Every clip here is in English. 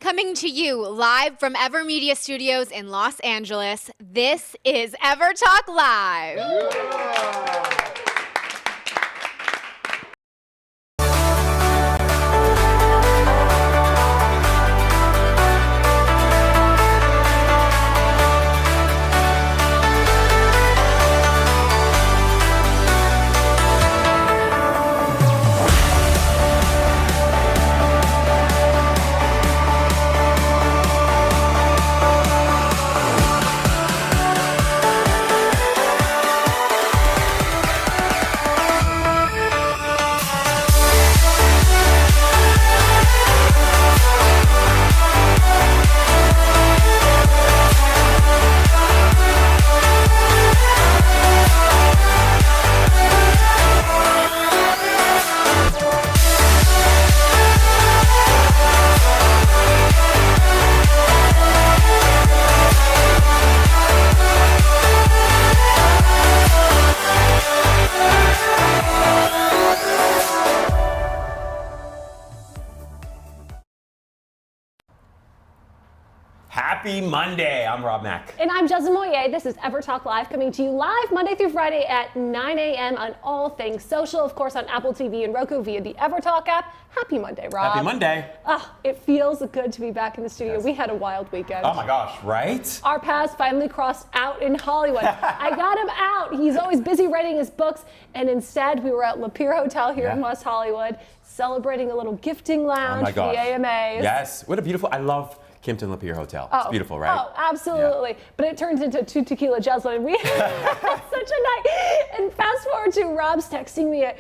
Coming to you live from Ever Media Studios in Los Angeles, this is EverTalk Live. Yeah. Happy Monday. I'm Rob Mack. And I'm Justin Moyer. This is EverTalk Live, coming to you live Monday through Friday at 9 a.m. on all things social, of course, on Apple TV and Roku via the EverTalk app. Happy Monday, Rob. Happy Monday. It feels good to be back in the studio. Yes. We had a wild weekend. Oh my gosh, right? Our paths finally crossed out in Hollywood. I got him out. He's always busy writing his books, and instead we were at Lapeer Hotel here in West Hollywood, celebrating a little gifting lounge for the AMAs. Yes, what a beautiful, I love Kimpton Lapeer Hotel. It's beautiful, right? Oh, absolutely. Yeah. But it turns into 2 tequila Jeslyn, and we had such a night. And fast forward to Rob's texting me at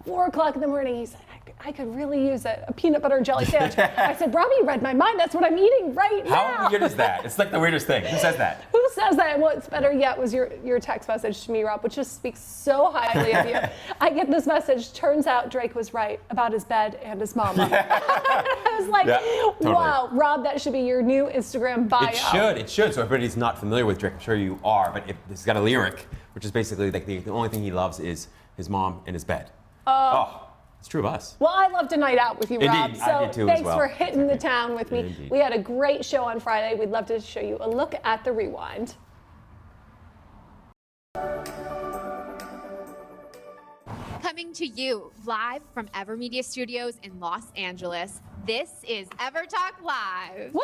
4 o'clock in the morning. He said, I could really use a peanut butter and jelly sandwich. I said, Robbie, you read my mind. That's what I'm eating right now. How weird is that? It's like the weirdest thing. Who says that? Who says that? And what's better yet was your text message to me, Rob, which just speaks so highly of you. I get this message. Turns out Drake was right about his bed and his mama. I was like, totally. Wow, Rob, that should be your new Instagram bio. It should. So everybody's not familiar with Drake, I'm sure you are, but it's got a lyric, which is basically like the only thing he loves is his mom and his bed. It's true of us. Well, I loved a night out with you, Rob. Indeed, so I did too thanks as well. for hitting the town with me. Indeed. We had a great show on Friday. We'd love to show you a look at the rewind. Coming to you live from Ever Media Studios in Los Angeles, this is EverTalk Live. Woo!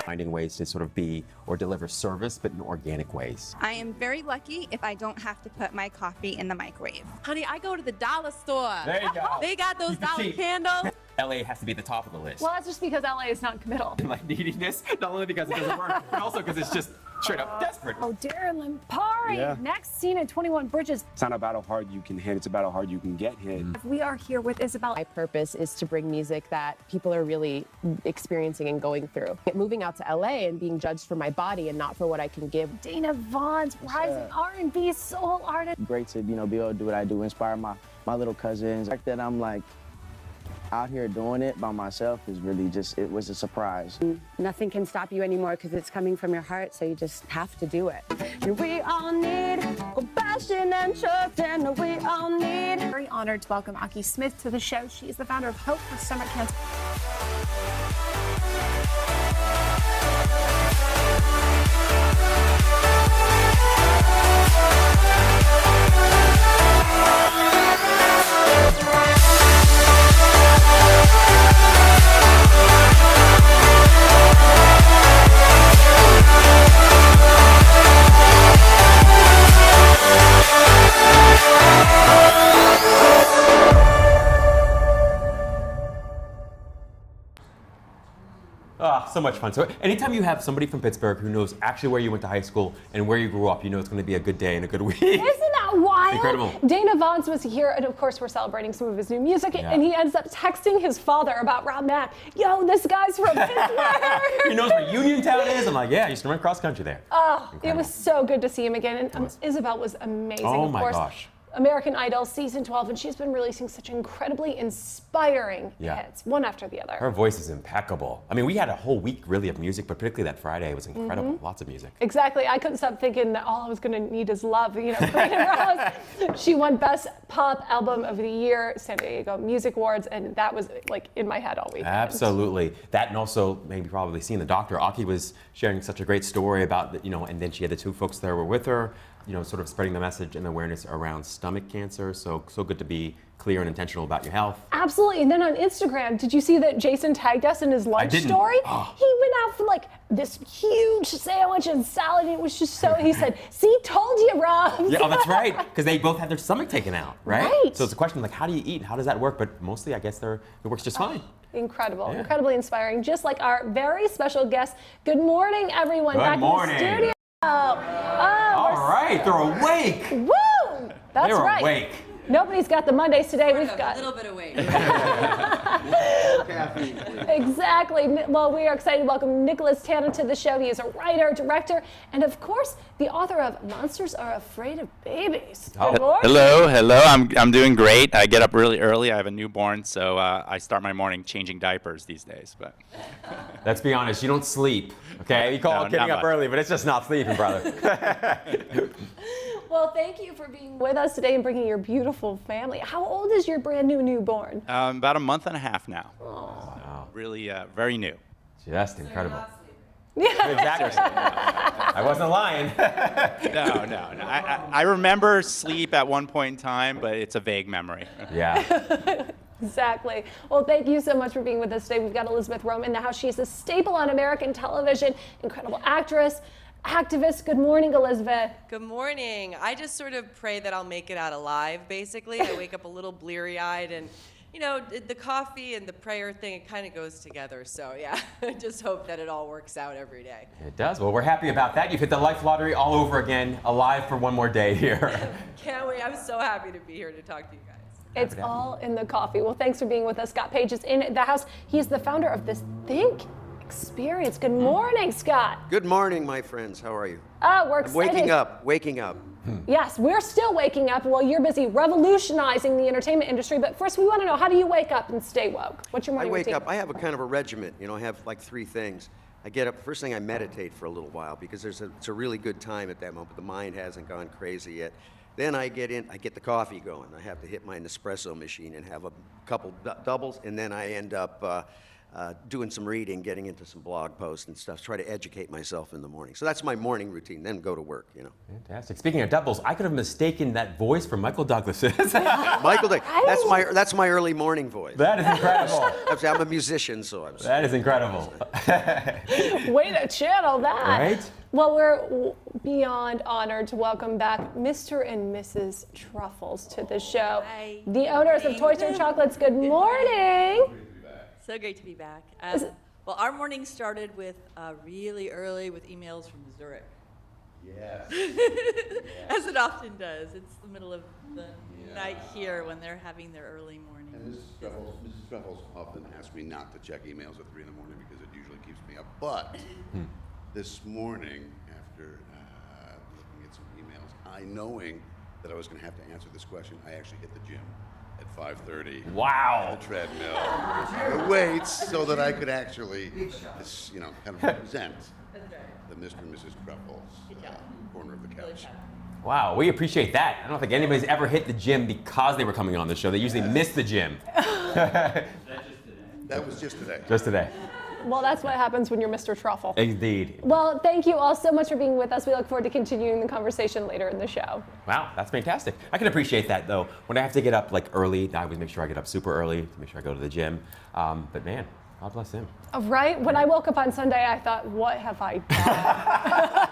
Finding ways to sort of be or deliver service, but in organic ways. I am very lucky if I don't have to put my coffee in the microwave. Honey, I go to the dollar store. There you go. They got those dollar cheap. candles. LA has to be at the top of the list. Well, that's just because LA is not committal. Like needing this, not only because it doesn't work, but also because it's just straight up desperate. Oh, Darren Lampari, Yeah. next scene at 21 Bridges. It's not about how hard you can hit, it's about how hard you can get hit. We are here with Isabel. My purpose is to bring music that people are really experiencing and going through. Moving out to LA and being judged for my body and not for what I can give. Dana Vaughn's rising R&B soul artist. Great to, be able to do what I do, inspire my little cousins. The fact that I'm like out here doing it by myself is really it was a surprise. Nothing can stop you anymore because it's coming from your heart, so you just have to do it. And we all need compassion and trust, and we all need. Very honored to welcome Aki Smith to the show. She is the founder of Hope for Stomach Cancer. So much fun. So anytime you have somebody from Pittsburgh who knows actually where you went to high school and where you grew up, you know it's going to be a good day and a good week. Isn't that wild? Incredible. Dana Vaughn's was here, and of course we're celebrating some of his new music, and he ends up texting his father about Rob Mack. Yo, this guy's from Pittsburgh. He knows where Uniontown is. I'm like, yeah, I used to run cross country there. Oh, it was so good to see him again, and Isabel was amazing. Oh of my course. gosh. American Idol season 12, and she's been releasing such incredibly inspiring hits, one after the other. Her voice is impeccable. I mean, we had a whole week really of music, but particularly that Friday was incredible. Lots of music. Exactly. I couldn't stop thinking that all I was going to need is love. You know, Karina Rose, she won Best Pop Album of the Year, San Diego Music Awards, and that was like in my head all weekend. Absolutely. That, and also maybe probably seen the doctor. Aki was sharing such a great story about, and then she had the two folks that were with her, sort of spreading the message and awareness around stomach cancer. So good to be clear and intentional about your health. Absolutely. And then on Instagram, did you see that Jason tagged us in his lunch story? Oh. He went out for like this huge sandwich and salad. And it was just so, he said, see, told you, Rob. Yeah, that's right. Because they both had their stomach taken out, right? Right. So it's a question of like, how do you eat? How does that work? But mostly, I guess it works just fine. Incredible, incredibly inspiring. Just like our very special guest. Good morning, everyone. Good back morning. in the studio. All right, they're awake. Woo! That's They're right. awake. Nobody's got the Mondays today. We've got a little bit away. Exactly. Well, we are excited to welcome Nicholas Tanner to the show. He is a writer, director, and of course, the author of Monsters Are Afraid of Babies. Good morning. Hello. I'm doing great. I get up really early. I have a newborn, so I start my morning changing diapers these days. But let's be honest, you don't sleep. Okay, you call it getting up early, but it's just not sleeping, brother. Well, thank you for being with us today and bringing your beautiful family. How old is your brand new newborn? about a month and a half now. Oh. So really, very new. Just incredible. Yeah. Exactly. I wasn't lying. No. I remember sleep at one point in time, but it's a vague memory. Yeah. Exactly. Well, thank you so much for being with us today. We've got Elizabeth Rome in the house. She's a staple on American television, incredible actress, activist. Good morning, Elizabeth. Good morning. I just sort of pray that I'll make it out alive, basically. I wake up a little bleary-eyed, and, the coffee and the prayer thing, it kind of goes together. So, yeah, I just hope that it all works out every day. It does. Well, we're happy about that. You've hit the life lottery all over again, alive for one more day here. Can't wait. I'm so happy to be here to talk to you guys. It's all in the coffee. Well, thanks for being with us. Scott Page is in the house. He's the founder of this Think Experience. Good morning, Scott. Good morning, my friends. How are you? We're excited. Waking up. Yes, we're still waking up while you're busy revolutionizing the entertainment industry. But first, we want to know, how do you wake up and stay woke? What's your morning routine? I wake up. I have a kind of a regiment. I have like 3 things. I get up. First thing, I meditate for a little while because it's a really good time at that moment. The mind hasn't gone crazy yet. Then I get the coffee going. I have to hit my Nespresso machine and have a couple doubles, and then I end up doing some reading, getting into some blog posts and stuff, try to educate myself in the morning. So that's my morning routine, then go to work, Fantastic. Speaking of doubles, I could have mistaken that voice for Michael Douglas's. Michael Douglas, that's my early morning voice. That is incredible. I'm a musician, so I'm That is incredible. Way to channel that. Right? Well, we're beyond honored to welcome back Mr. and Mrs. Truffles to the show. Hi. The owners of Toy Story Chocolates. Good morning. So great to be back. Well, our morning started with really early with emails from Zurich. Yes. As it often does. It's the middle of the night here when they're having their early morning. And Mrs. Truffles often asks me not to check emails at 3 in the morning because it usually keeps me up. But this morning, after looking at some emails, knowing that I was going to have to answer this question, I actually hit the gym at 5:30. Wow. The treadmill, the weights, so that I could actually, kind of represent the Mr. and Mrs. Truffles corner of the couch. Wow, we appreciate that. I don't think anybody's ever hit the gym because they were coming on the show. They usually miss the gym. That was just today. Just today. Well, that's what happens when you're Mr. Truffle. Indeed. Well, thank you all so much for being with us. We look forward to continuing the conversation later in the show. Wow, that's fantastic. I can appreciate that, though. When I have to get up early, I always make sure I get up super early to make sure I go to the gym. But man, God bless him. Right? When I woke up on Sunday, I thought, what have I done?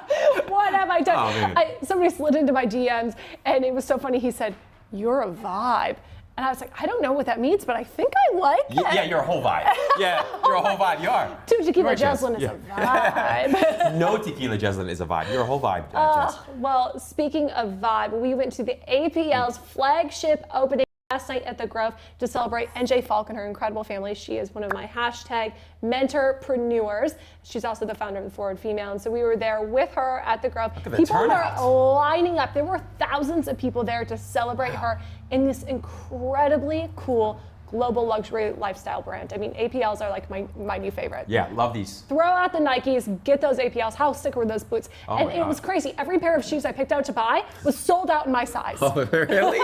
What have I done? Oh, man. Somebody slid into my DMs, and it was so funny. He said, "You're a vibe." And I was like, I don't know what that means, but I think I like it. Yeah, you're a whole vibe. Yeah, you're a whole vibe. You are. 2 tequila Right, Jess? Jeslyn is Yeah. a vibe. No tequila Jeslyn is a vibe. You're a whole vibe, Jess. Well, speaking of vibe, we went to the APL's flagship opening last night at the Grove to celebrate NJ Falk and her incredible family. She is one of my hashtag mentorpreneurs. She's also the founder of the Forward Female. And so we were there with her at the Grove. People were lining up. There were thousands of people there to celebrate her in this incredibly cool global luxury lifestyle brand. I mean, APLs are like my new favorite. Yeah, love these. Throw out the Nikes, get those APLs. How sick were those boots? Oh and my it God. was crazy. Every pair of shoes I picked out to buy was sold out in my size. Oh, really?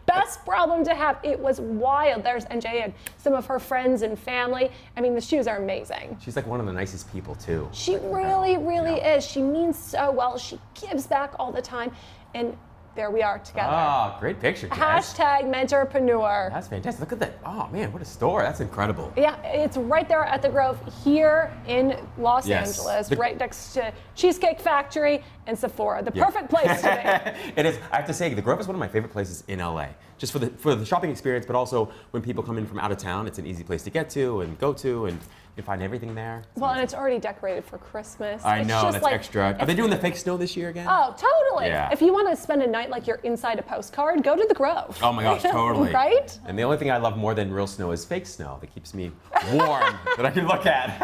Best problem to have. It was wild. There's NJ and some of her friends and family. I mean, the shoes are amazing. She's like one of the nicest people too. She really, really is. She means so well. She gives back all the time. And there we are together. Ah, great picture, Jess. Hashtag mentorpreneur. That's fantastic. Look at that. Oh man, what a store. That's incredible. Yeah, it's right there at the Grove here in Los Angeles, right next to Cheesecake Factory and Sephora. The perfect place to be. It is. I have to say, the Grove is one of my favorite places in LA. Just for the shopping experience, but also when people come in from out of town, it's an easy place to get to and go to, and you can find everything there. Well, and it's already decorated for Christmas. I It's know, just that's like, extra. Are they doing the fake snow this year again? Oh, totally. Yeah. If you want to spend a night like you're inside a postcard, go to the Grove. Oh my gosh, totally. Right? And the only thing I love more than real snow is fake snow that keeps me warm, that I can look at,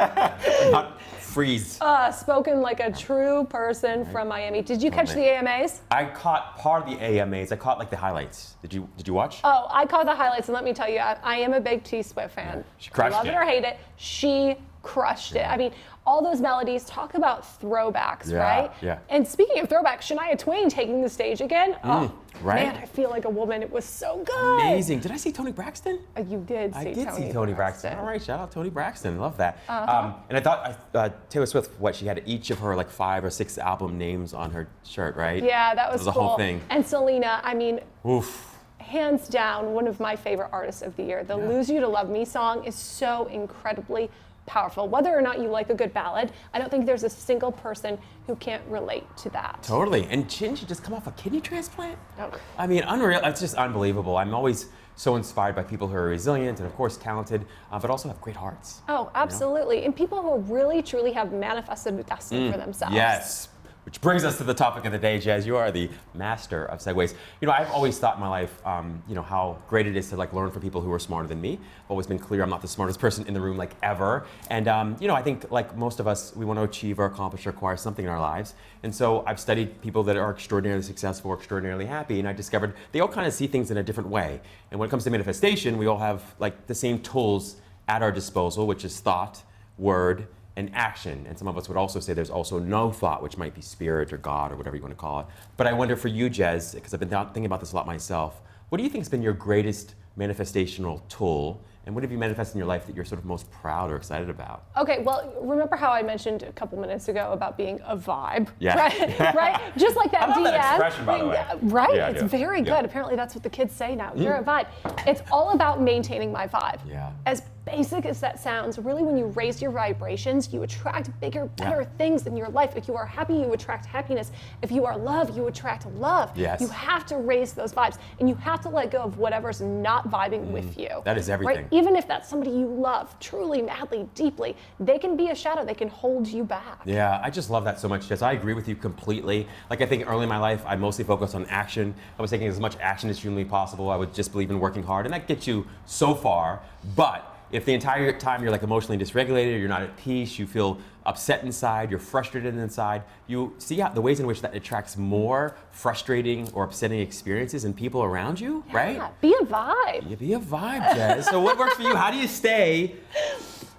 and not freeze. Spoken like a true person from Miami. Did you catch the AMAs? I caught part of the AMAs. I caught like the highlights. Did you watch? Oh, I caught the highlights, and let me tell you, I am a big T Swift fan. She crushed Love it or hate it, she crushed it. I mean, all those melodies, talk about throwbacks, right? Yeah. And speaking of throwbacks, Shania Twain taking the stage again. Oh, right? man, I feel like a woman. It was so good. Amazing. Did I see Toni Braxton? You did see I did see Toni Braxton. All right, shout out Toni Braxton. Love that. And I thought Taylor Swift, she had each of her like 5 or 6 album names on her shirt, right? Yeah, that was the cool. whole thing. And Selena, I mean, oof. Hands down, one of my favorite artists of the year. The Lose You to Love Me song is so incredibly powerful. Whether or not you like a good ballad, I don't think there's a single person who can't relate to that. Totally. And didn't she just come off a kidney transplant? Oh. I mean, unreal. It's just unbelievable. I'm always so inspired by people who are resilient and, of course, talented, but also have great hearts. Oh, absolutely. And people who really, truly have manifested a destiny for themselves. Yes. Which brings us to the topic of the day, Jazz. You are the master of segues. You know, I've always thought in my life, you know, how great it is to like learn from people who are smarter than me. I've always been clear I'm not the smartest person in the room, like ever. And you know, I think like most of us, we want to achieve or accomplish or acquire something in our lives. And so I've studied people that are extraordinarily successful or extraordinarily happy, and I discovered they all kind of see things in a different way. And when it comes to manifestation, we all have like the same tools at our disposal, which is thought, word, and action. And some of us would also say there's also no thought, which might be spirit or God or whatever you want to call it. But I wonder for you, Jez, because I've been thinking about this a lot myself, what do you think has been your greatest manifestational tool? And what have you manifested in your life that you're sort of most proud or excited about? Okay, well, remember how I mentioned a couple minutes ago about being a vibe? Yeah. Right? Right? Just like that I love DM. that expression, by the way. Right? Yeah, I It's do. very good. Yeah. Apparently that's what the kids say now. You're a vibe. It's all about maintaining my vibe. Yeah. As basic as that sounds, really when you raise your vibrations, you attract bigger, better things in your life. If you are happy, you attract happiness. If you are love, you attract love. Yes. You have to raise those vibes, and you have to let go of whatever's not vibing with you. That is everything. Right? Even if that's somebody you love, truly, madly, deeply, they can be a shadow. They can hold you back. Yeah, I just love that so much, Jess. I agree with you completely. Like, I think early in my life, I mostly focused on action. I was taking as much action as humanly possible. I would just believe in working hard, and that gets you so far. But if the entire time you're like emotionally dysregulated, you're not at peace, you feel upset inside, you're frustrated inside, you see how the ways in which that attracts more frustrating or upsetting experiences in people around you, right? Be a vibe. You be a vibe, Jess. So what works for you? How do you stay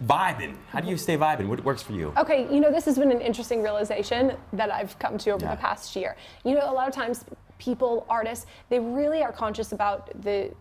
vibing? How do you stay vibing? What works for you? Okay, you know, this has been an interesting realization that I've come to over the past year. You know, a lot of times people, artists, they really are conscious about the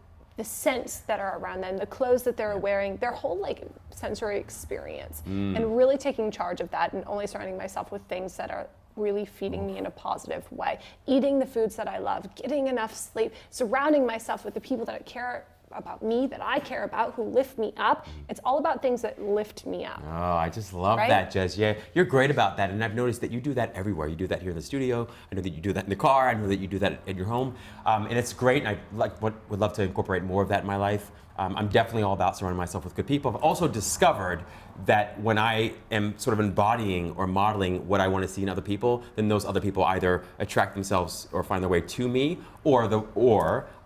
scents that are around them, the clothes that they're wearing, their whole like sensory experience, and really taking charge of that and only surrounding myself with things that are really feeding me in a positive way. Eating the foods that I love, getting enough sleep, surrounding myself with the people that care about me, that I care about, who lift me up. It's all about things that lift me up. Oh, I just love Right? that, Jess. Yeah, you're great about that, and I've noticed that you do that everywhere. You do that here in the studio. I know that you do that in the car. I know that you do that at your home, and it's great. And I would love to incorporate more of that in my life. I'm definitely all about surrounding myself with good people. I've also discovered that when I am sort of embodying or modeling what I want to see in other people, then those other people either attract themselves or find their way to me, or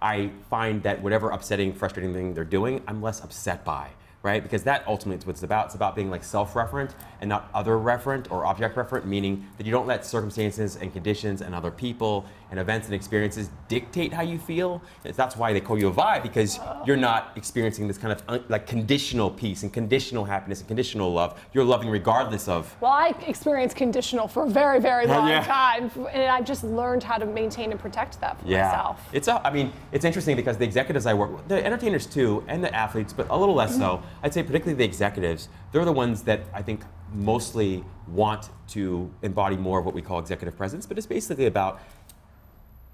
I find that whatever upsetting, frustrating thing they're doing, I'm less upset by. Right? Because that ultimately is what it's about. It's about being like self-referent and not other-referent or object-referent, meaning that you don't let circumstances and conditions and other people and events and experiences dictate how you feel. That's why they call you a vibe, because you're not experiencing this kind of like conditional peace and conditional happiness and conditional love. You're loving regardless of. Well, I experienced conditional for a very, very long Yeah. time, and I've just learned how to maintain and protect that for myself. I mean, it's interesting because the executives I work with, the entertainers too, and the athletes, but a little less so. I'd say particularly the executives, they're the ones that I think mostly want to embody more of what we call executive presence, but it's basically about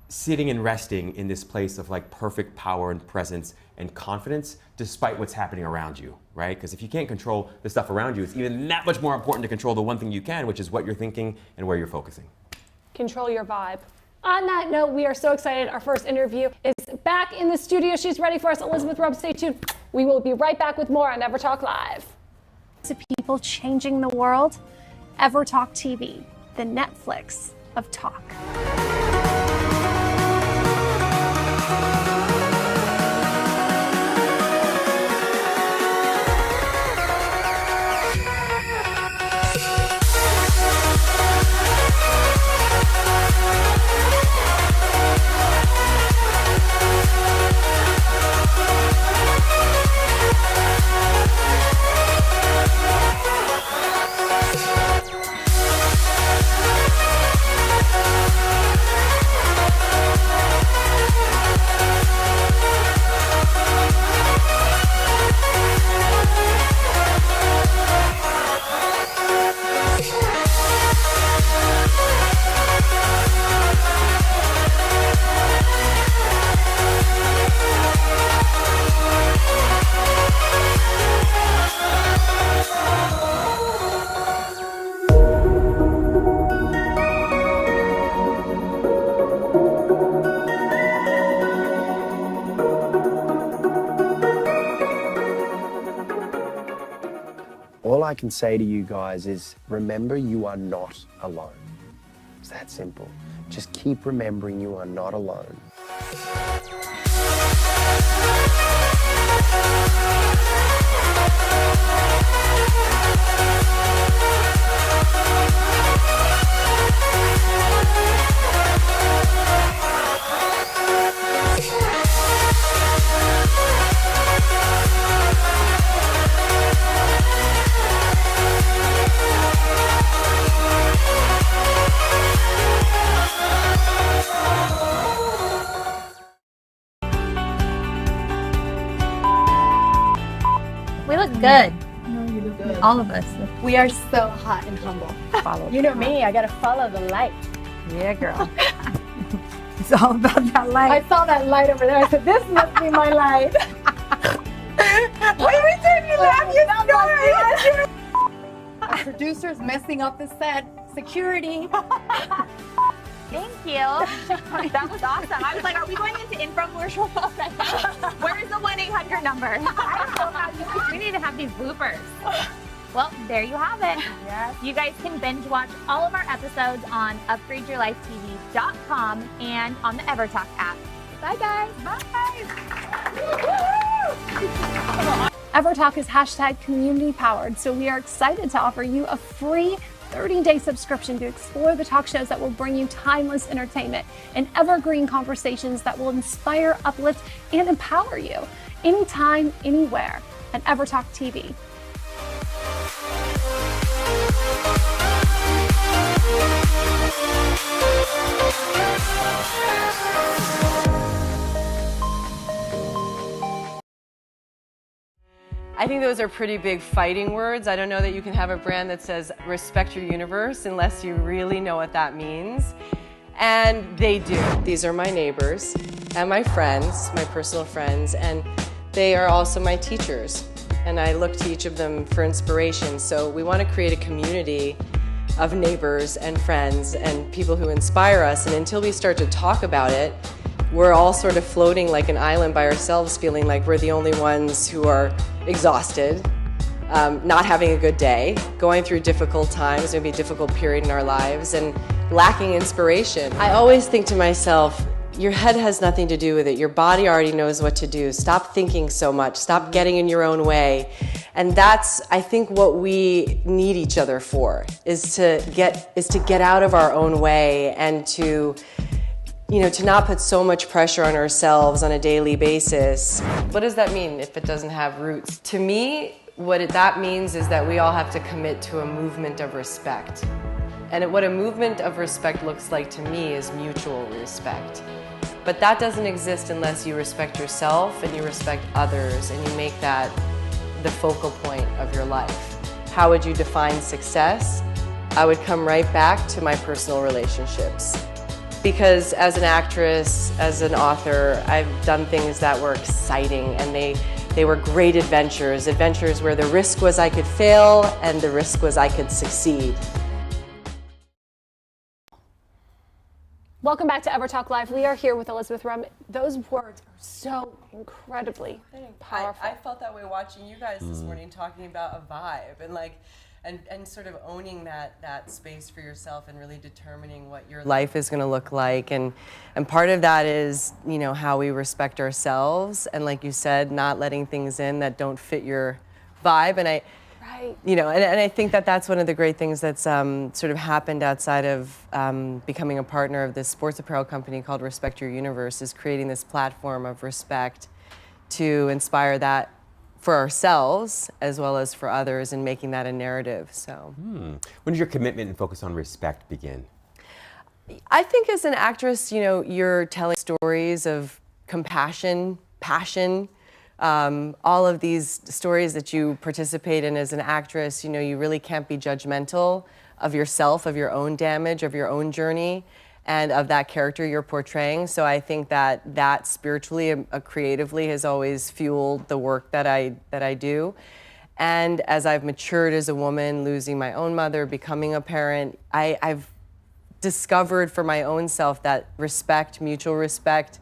sitting and resting in this place of like perfect power and presence and confidence despite what's happening around you, right? Because if you can't control the stuff around you, it's even that much more important to control the one thing you can, which is what you're thinking and where you're focusing. Control your vibe. On that note, we are so excited. Our first interview is back in the studio. She's ready for us. Elizabeth Rubb, stay tuned. We will be right back with more on EverTalk Live. To people changing the world, EverTalk TV, the Netflix of talk. All I can say to you guys is remember you are not alone. It's that simple. Just keep remembering you are not alone. We look good. No, you look good. All of us. We are so hot and humble. Follow. You know me, I gotta follow the light. Yeah, girl. It's all about that light. I saw that light over there. I said, this must be my light. What are we doing? You laugh, you story. Our producer's messing up the set. Security. Thank you. That was awesome. I was like, are we going into infomercial? Where's the 1-800 number? I don't know how we need to have these bloopers. Well, there you have it. Yes. You guys can binge watch all of our episodes on upgradeyourlifetv.com and on the EverTalk app. Bye, guys. Bye. EverTalk is hashtag community powered, so we are excited to offer you a free 30-day subscription to explore the talk shows that will bring you timeless entertainment and evergreen conversations that will inspire, uplift, and empower you anytime, anywhere at EverTalk TV. I think those are pretty big fighting words. I don't know that you can have a brand that says respect your universe unless you really know what that means. And they do. These are my neighbors and my friends, my personal friends, and they are also my teachers. And I look to each of them for inspiration. So we want to create a community of neighbors and friends and people who inspire us. And until we start to talk about it, we're all sort of floating like an island by ourselves, feeling like we're the only ones who are exhausted, not having a good day, going through difficult times, maybe a difficult period in our lives, and lacking inspiration. I always think to myself, your head has nothing to do with it. Your body already knows what to do. Stop thinking so much. Stop getting in your own way. And that's, I think, what we need each other for, is to get out of our own way and to not put so much pressure on ourselves on a daily basis. What does that mean if it doesn't have roots? To me, that means is that we all have to commit to a movement of respect. And what a movement of respect looks like to me is mutual respect. But that doesn't exist unless you respect yourself and you respect others and you make that the focal point of your life. How would you define success? I would come right back to my personal relationships. Because as an actress, as an author, I've done things that were exciting, and they were great adventures where the risk was I could fail and the risk was I could succeed. Welcome back to EverTalk Live. We are here with Elizabeth Rum. Those words are so incredibly powerful. I felt that way watching you guys this morning, talking about a vibe and sort of owning that space for yourself and really determining what your life is going to look like. And part of that is, how we respect ourselves, and like you said, not letting things in that don't fit your vibe. And I think that's one of the great things that's sort of happened outside of becoming a partner of this sports apparel company called Respect Your Universe, is creating this platform of respect to inspire that for ourselves as well as for others, and making that a narrative. So, When did your commitment and focus on respect begin? I think as an actress, you're telling stories of compassion, passion, all of these stories that you participate in as an actress. You really can't be judgmental of yourself, of your own damage, of your own journey, and of that character you're portraying. So I think that spiritually, creatively, has always fueled the work that I do. And as I've matured as a woman, losing my own mother, becoming a parent, I've discovered for my own self that respect, mutual respect,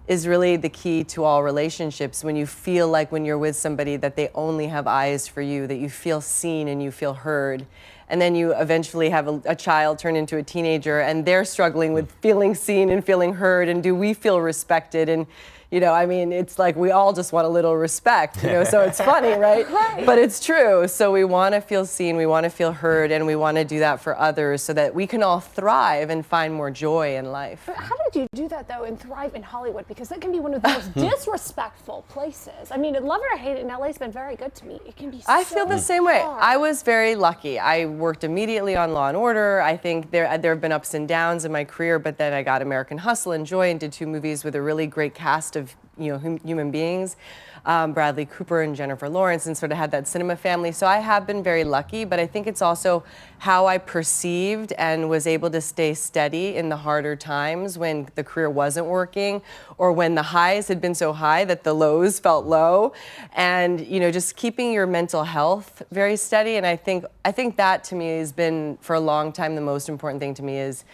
is really the key to all relationships. When you feel like when you're with somebody that they only have eyes for you, that you feel seen and you feel heard. And then you eventually have a child turn into a teenager and they're struggling with feeling seen and feeling heard, and do we feel respected? And it's like we all just want a little respect, so it's funny, right? Right. But it's true. So we want to feel seen, we want to feel heard, and we want to do that for others so that we can all thrive and find more joy in life. But how did you do that, though, and thrive in Hollywood? Because that can be one of the most disrespectful places. I mean, love it or hate it, and LA's been very good to me. It can be I feel the same way. hard. I was very lucky. I worked immediately on Law & Order. I think there have been ups and downs in my career, but then I got American Hustle and Joy and did 2 movies with a really great cast of human beings, Bradley Cooper and Jennifer Lawrence, and sort of had that cinema family. So I have been very lucky, but I think it's also how I perceived and was able to stay steady in the harder times when the career wasn't working, or when the highs had been so high that the lows felt low, and just keeping your mental health very steady. And I think that to me has been, for a long time, the most important thing to me is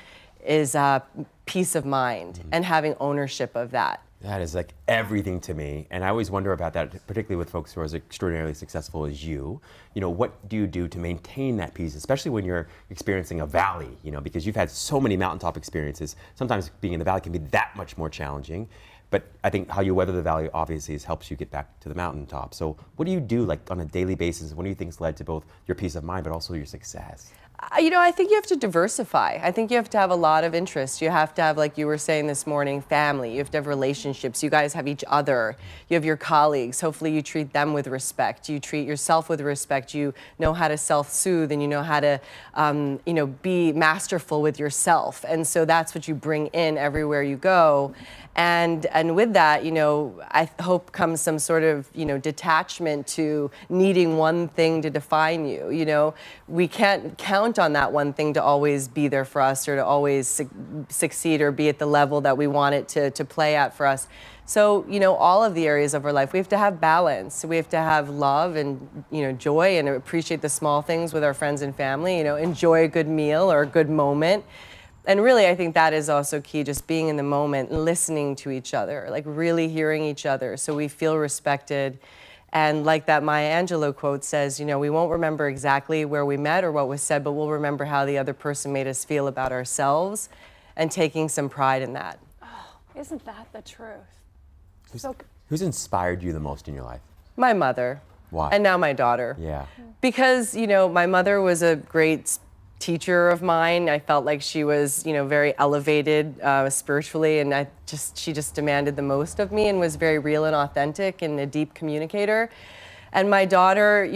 peace of mind and having ownership of that. That is like everything to me. And I always wonder about that, particularly with folks who are as extraordinarily successful as you. What do you do to maintain that peace, especially when you're experiencing a valley, because you've had so many mountaintop experiences. Sometimes being in the valley can be that much more challenging. But I think how you weather the valley obviously helps you get back to the mountaintop. So what do you do on a daily basis? What do you think's led to both your peace of mind, but also your success? I think you have to diversify. I think you have to have a lot of interests. You have to have, like you were saying this morning, family. You have to have relationships. You guys have each other. You have your colleagues. Hopefully you treat them with respect. You treat yourself with respect. You know how to self-soothe, and you know how to, be masterful with yourself. And so that's what you bring in everywhere you go. And with that, I hope comes some sort of, detachment to needing one thing to define you. We can't count on that one thing to always be there for us, or to always succeed or be at the level that we want it to play at for us. So, all of the areas of our life, we have to have balance. We have to have love and, joy, and appreciate the small things with our friends and family, enjoy a good meal or a good moment. And really, I think that is also key, just being in the moment and listening to each other, like really hearing each other so we feel respected. And like that Maya Angelou quote says, we won't remember exactly where we met or what was said, but we'll remember how the other person made us feel about ourselves, and taking some pride in that. Isn't that the truth? Who's inspired you the most in your life? My mother. Why? And now my daughter. Yeah. Because, my mother was a great teacher of mine. I felt like she was, very elevated spiritually, and she just demanded the most of me and was very real and authentic and a deep communicator. And my daughter,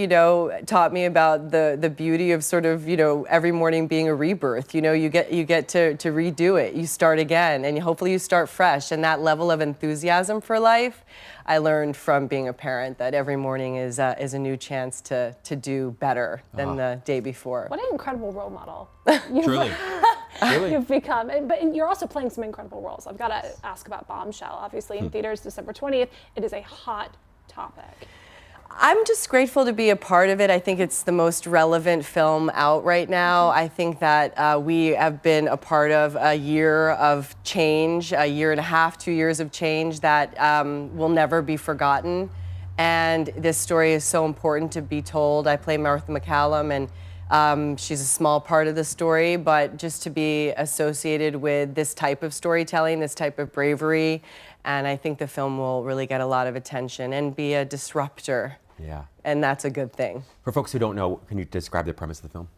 taught me about the beauty of sort of, every morning being a rebirth. You get to redo it. You start again, and hopefully you start fresh. And that level of enthusiasm for life, I learned from being a parent, that every morning is a new chance to do better than the day before. What an incredible role model. Truly. You've become, but you're also playing some incredible roles. I've got to ask about Bombshell, obviously in theaters December 20th. It is a hot topic. I'm just grateful to be a part of it. I think it's the most relevant film out right now. I think that we have been a part of a year of change, a year and a half, 2 years of change that will never be forgotten. And this story is so important to be told. I play Martha McCallum, and she's a small part of the story, but just to be associated with this type of storytelling, this type of bravery, and I think the film will really get a lot of attention and be a disruptor. Yeah. And that's a good thing. For folks who don't know, can you describe the premise of the film?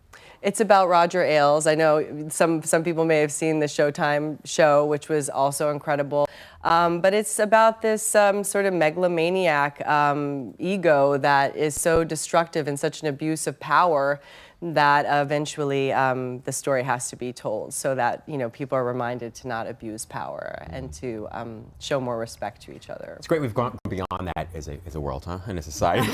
It's about Roger Ailes. I know some people may have seen the Showtime show, which was also incredible. But it's about this sort of megalomaniac ego that is so destructive and such an abuse of power that eventually the story has to be told so that people are reminded to not abuse power and to show more respect to each other. It's great we've gone beyond that as a world, huh? And a society.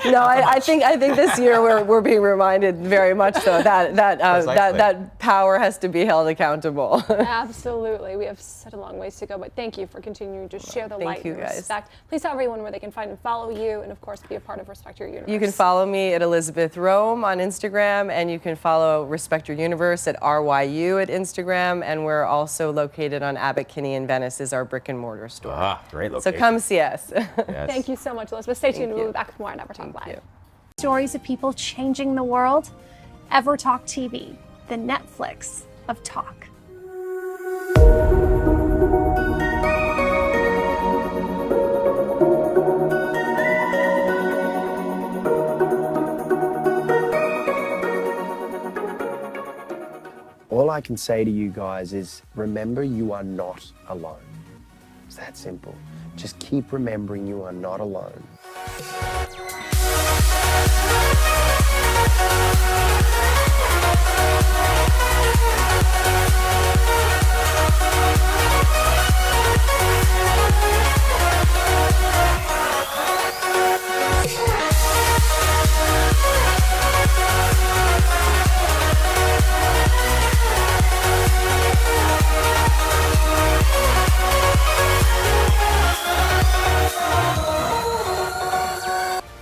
No, I think this year we're being reminded very much so that power has to be held accountable. Absolutely. We have such a long ways to go, but thank you for continuing to share the light and respect. Please tell everyone where they can find and follow you, and of course be a part of Respect Your Universe. You can follow me at Elizabeth Rome on Instagram, and you can follow Respect Your Universe at RYU at Instagram, and we're also located on Abbot Kinney in Venice is our brick and mortar store. Ah, great location. So come see us. Yes. Thank you so much, Elizabeth. Stay tuned. We'll be back with more on EverTalk Live. Stories of people changing the world. EverTalk TV, the Netflix of talk. All I can say to you guys is remember you are not alone. It's that simple. Just keep remembering you are not alone.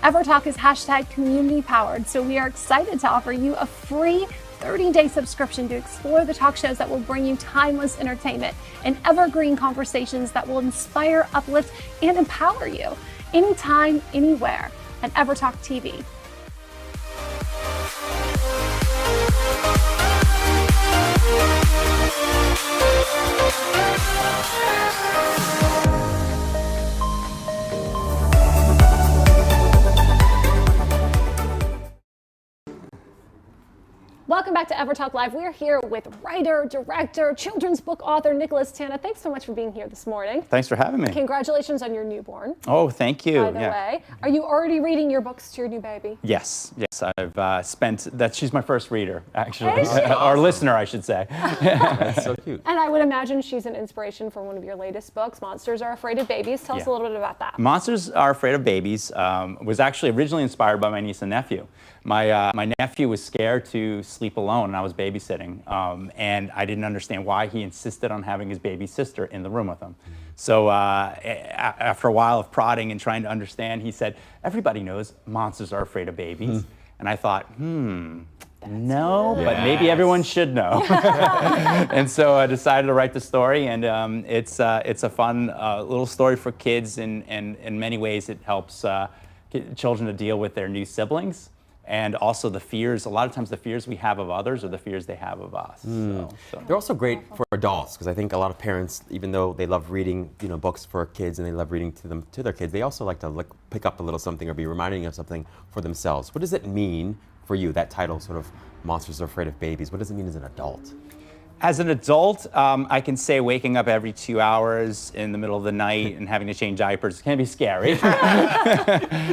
EverTalk is hashtag community powered, so we are excited to offer you a free 30-day subscription to explore the talk shows that will bring you timeless entertainment and evergreen conversations that will inspire, uplift, and empower you anytime, anywhere at EverTalk TV. Welcome back to EverTalk Live. We're here with writer, director, children's book author Nicholas Tana. Thanks so much for being here this morning. Thanks for having me. Congratulations on your newborn. Oh, thank you. By the way, are you already reading your books to your new baby? Yes. I've spent that. She's my first reader, actually, or listener, I should say. That's so cute. And I would imagine she's an inspiration for one of your latest books, Monsters Are Afraid of Babies. Tell us a little bit about that. Monsters Are Afraid of Babies was actually originally inspired by my niece and nephew. My nephew was scared to sleep alone, and I was babysitting, and I didn't understand why he insisted on having his baby sister in the room with him. So after a while of prodding and trying to understand, he said, "Everybody knows monsters are afraid of babies." And I thought, no, but maybe everyone should know. And so I decided to write the story, and it's a fun little story for kids, and in many ways it helps children to deal with their new siblings. and also the fears. A lot of times the fears we have of others are the fears they have of us. So. They're also great for adults because I think a lot of parents, even though they love reading, books for kids and they love reading to their kids, they also like to pick up a little something or be reminding of something for themselves. What does it mean for you, that title, sort of Monsters Are Afraid of Babies? What does it mean as an adult? As an adult, I can say waking up every 2 hours in the middle of the night and having to change diapers can be scary.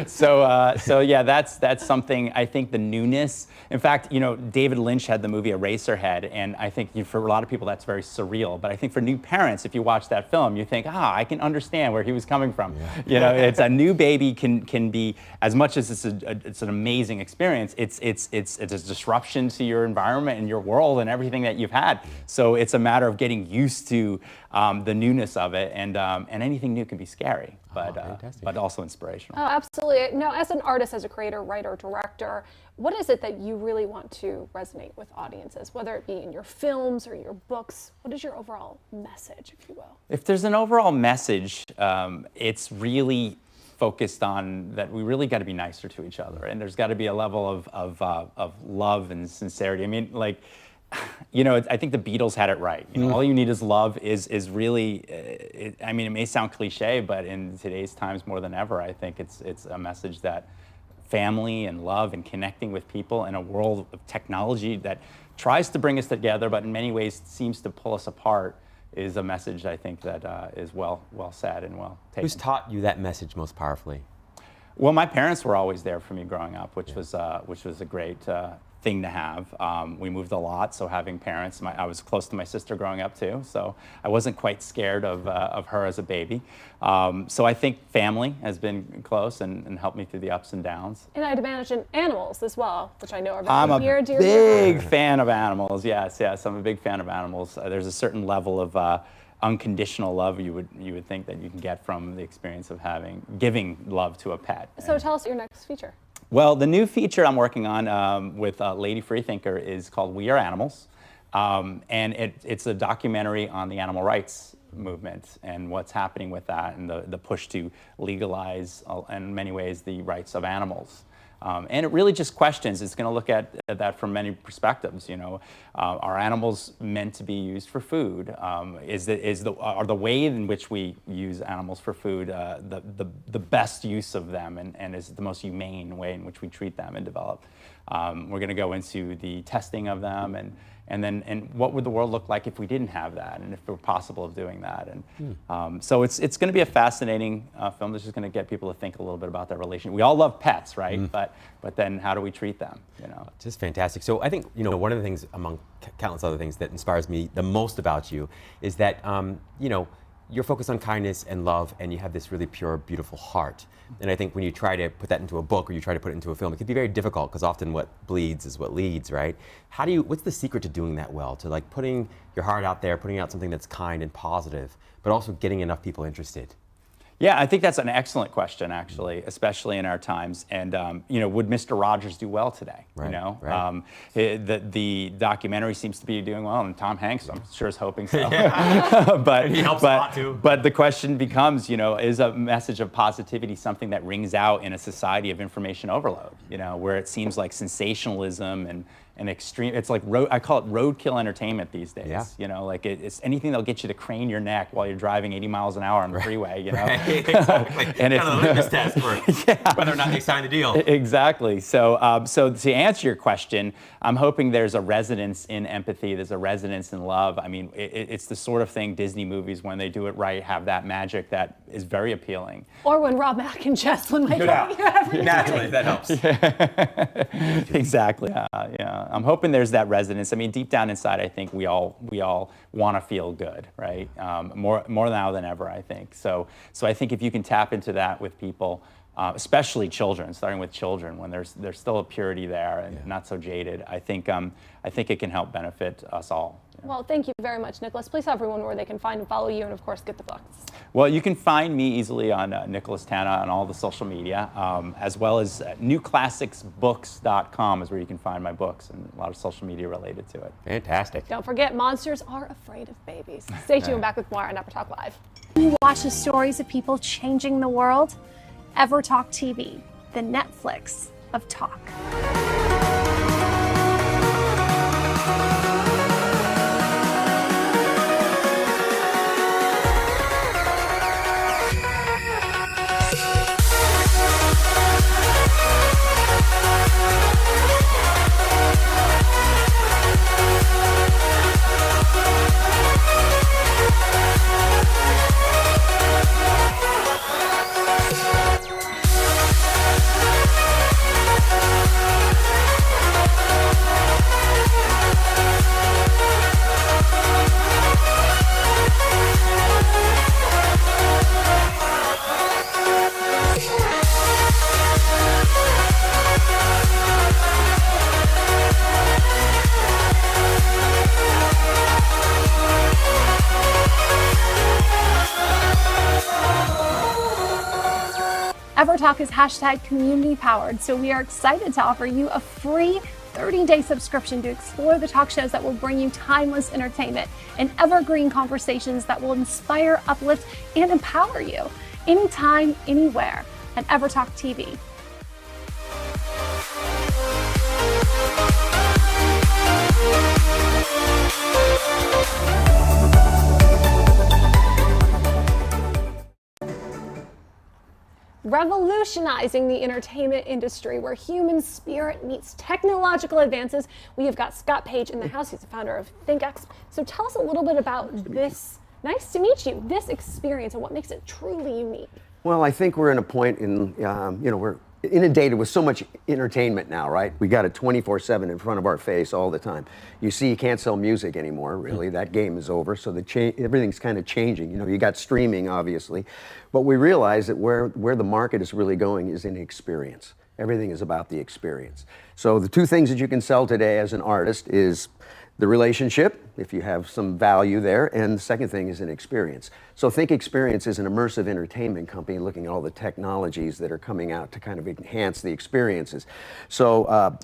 So yeah, that's something. I think the newness. In fact, David Lynch had the movie Eraserhead, and I think for a lot of people that's very surreal. But I think for new parents, if you watch that film, you think, I can understand where he was coming from. Yeah. It's a new baby can be, as much as it's an amazing experience. It's a disruption to your environment and your world and everything that you've had. So it's a matter of getting used to the newness of it, and anything new can be scary, but also inspirational. Oh, absolutely. Now, as an artist, as a creator, writer, director, what is it that you really want to resonate with audiences, whether it be in your films or your books? What is your overall message, if you will? If there's an overall message, it's really focused on that we really got to be nicer to each other, and there's got to be a level of love and sincerity. I mean, I think the Beatles had it right. All you need is love is really, it may sound cliche, but in today's times more than ever, I think it's a message that family and love and connecting with people in a world of technology that tries to bring us together, but in many ways seems to pull us apart, is a message I think that is well said and well taken. Who's taught you that message most powerfully? Well, my parents were always there for me growing up, which was a great thing to have. We moved a lot, so having parents, I was close to my sister growing up too, so I wasn't quite scared of her as a baby. So I think family has been close and helped me through the ups and downs. And I'd imagine animals as well, which I know are I'm very a big fan of animals. Yes, I'm a big fan of animals. There's a certain level of unconditional love you would think that you can get from the experience of giving love to a pet. So tell us your next feature. Well, the new feature I'm working on with Lady Freethinker is called We Are Animals, and it's a documentary on the animal rights movement and what's happening with that and the push to legalize, in many ways, the rights of animals. And it really just questions, it's going to look at that from many perspectives. Are animals meant to be used for food? Are the way in which we use animals for food the best use of them, and is it the most humane way in which we treat them and develop? We're going to go into the testing of them and what would the world look like if we didn't have that, and if it were possible of doing that. And so it's going to be a fascinating film that's just going to get people to think a little bit about their relation. We all love pets, right? But then how do we treat them? Just fantastic. So I think one of the things, among countless other things, that inspires me the most about you is that you're focused on kindness and love, and you have this really pure, beautiful heart. And I think when you try to put that into a book or you try to put it into a film, it can be very difficult because often what bleeds is what leads, right? What's the secret to doing that well? To putting your heart out there, putting out something that's kind and positive, but also getting enough people interested? Yeah, I think that's an excellent question, actually, especially in our times. And would Mr. Rogers do well today? Right. The documentary seems to be doing well, and Tom Hanks, I'm sure, is hoping so. but he helps a lot too. But the question becomes, is a message of positivity something that rings out in a society of information overload? Where it seems like sensationalism and extreme. It's like I call it roadkill entertainment these days. Yeah. It's anything that'll get you to crane your neck while you're driving 80 miles an hour on the freeway. Right. Exactly. And it's kind of a litmus test for whether or not they sign the deal. Exactly. So to answer your question, I'm hoping there's a resonance in empathy. There's a resonance in love. I mean, it's the sort of thing Disney movies, when they do it right, have that magic that is very appealing. Or when Rob Mack and Jesslyn make out. Naturally, that helps. Exactly. Yeah. I'm hoping there's that resonance. I mean, deep down inside, I think we all want to feel good, right? More now than ever, I think. So I think if you can tap into that with people, especially children, starting with children, when there's still a purity there and not so jaded, I think it can help benefit us all. Well, thank you very much, Nicholas. Please tell everyone where they can find and follow you, and of course, get the books. Well, you can find me easily on Nicholas Tana on all the social media, as well as newclassicsbooks.com is where you can find my books, and a lot of social media related to it. Fantastic. Don't forget, monsters are afraid of babies. Stay tuned. Back with more on EverTalk Live. You watch the stories of people changing the world. EverTalk TV, the Netflix of talk. EverTalk is hashtag community powered, so we are excited to offer you a free 30-day subscription to explore the talk shows that will bring you timeless entertainment and evergreen conversations that will inspire, uplift, and empower you anytime, anywhere at EverTalk TV. Revolutionizing the entertainment industry where human spirit meets technological advances. We have got Scott Page in the house. He's the founder of ThinkX. So tell us a little bit about this. Nice to meet you. This experience and what makes it truly unique. Well, I think we're in a point in, we're inundated with so much entertainment now, right? We got it 24/7 in front of our face all the time. You see, you can't sell music anymore, really. That game is over, so everything's kind of changing. You got streaming, obviously, but we realize that where the market is really going is in experience. Everything is about the experience. So the two things that you can sell today as an artist is the relationship, if you have some value there, and the second thing is an experience. So Think Experience is an immersive entertainment company looking at all the technologies that are coming out to kind of enhance the experiences. So,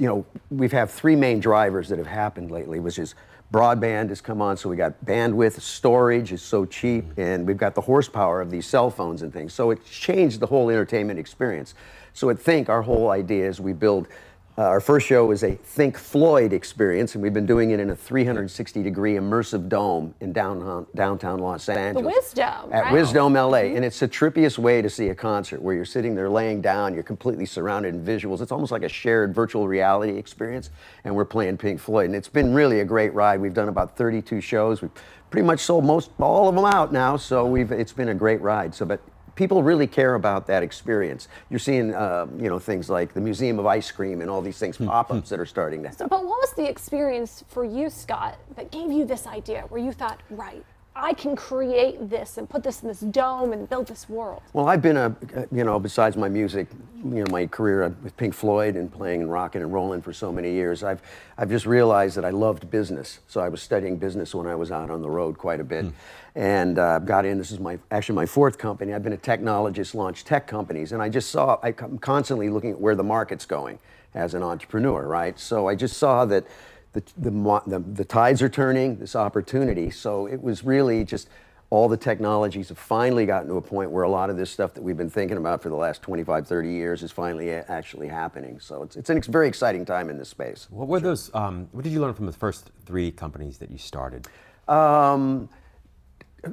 we've had three main drivers that have happened lately, which is broadband has come on, so we got bandwidth, storage is so cheap, and we've got the horsepower of these cell phones and things. So it's changed the whole entertainment experience. So at Think, our whole idea is we build our first show is a Think Floyd experience, and we've been doing it in a 360-degree immersive dome in downtown Los Angeles. The Wisdom, At right? Wisdom, LA. And it's the trippiest way to see a concert, where you're sitting there laying down, you're completely surrounded in visuals. It's almost like a shared virtual reality experience, and we're playing Pink Floyd. And it's been really a great ride. We've done about 32 shows. We've pretty much sold all of them out now, so it's been a great ride. But people really care about that experience. You're seeing, things like the Museum of Ice Cream and all these things, pop-ups that are starting to happen. But what was the experience for you, Scott, that gave you this idea where you thought, right, I can create this and put this in this dome and build this world? Well, I've been besides my music, my career with Pink Floyd and playing and rocking and rolling for so many years, I've just realized that I loved business. So I was studying business when I was out on the road quite a bit, and got in. This is actually my fourth company. I've been a technologist, launched tech companies, and I'm constantly looking at where the market's going as an entrepreneur, right? So I just saw that the tides are turning, this opportunity. So it was really just all the technologies have finally gotten to a point where a lot of this stuff that we've been thinking about for the last 25, 30 years is finally actually happening. So it's a very exciting time in this space. What were those, what did you learn from the first three companies that you started?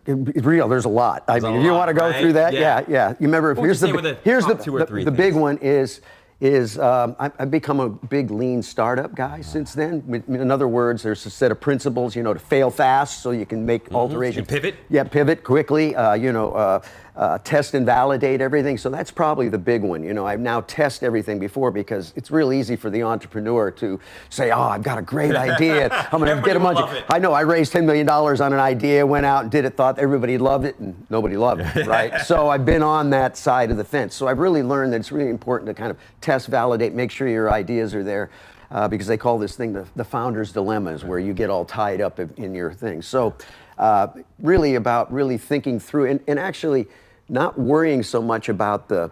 Real, there's a lot. If you want to go through that, yeah. You remember, here's the big one is I've become a big lean startup guy since then. In other words, there's a set of principles, to fail fast so you can make alterations. And pivot? Yeah, pivot quickly, test and validate everything. So that's probably the big one. I now test everything before, because it's real easy for the entrepreneur to say, oh, I've got a great idea. I'm going to get a bunch of, I know I raised $10 million on an idea, went out and did it, thought everybody loved it, and nobody loved it, right? So I've been on that side of the fence. So I've really learned that it's really important to kind of test, validate, make sure your ideas are there, because they call this thing the founder's dilemmas, where you get all tied up in your thing. So really about really thinking through and actually not worrying so much about the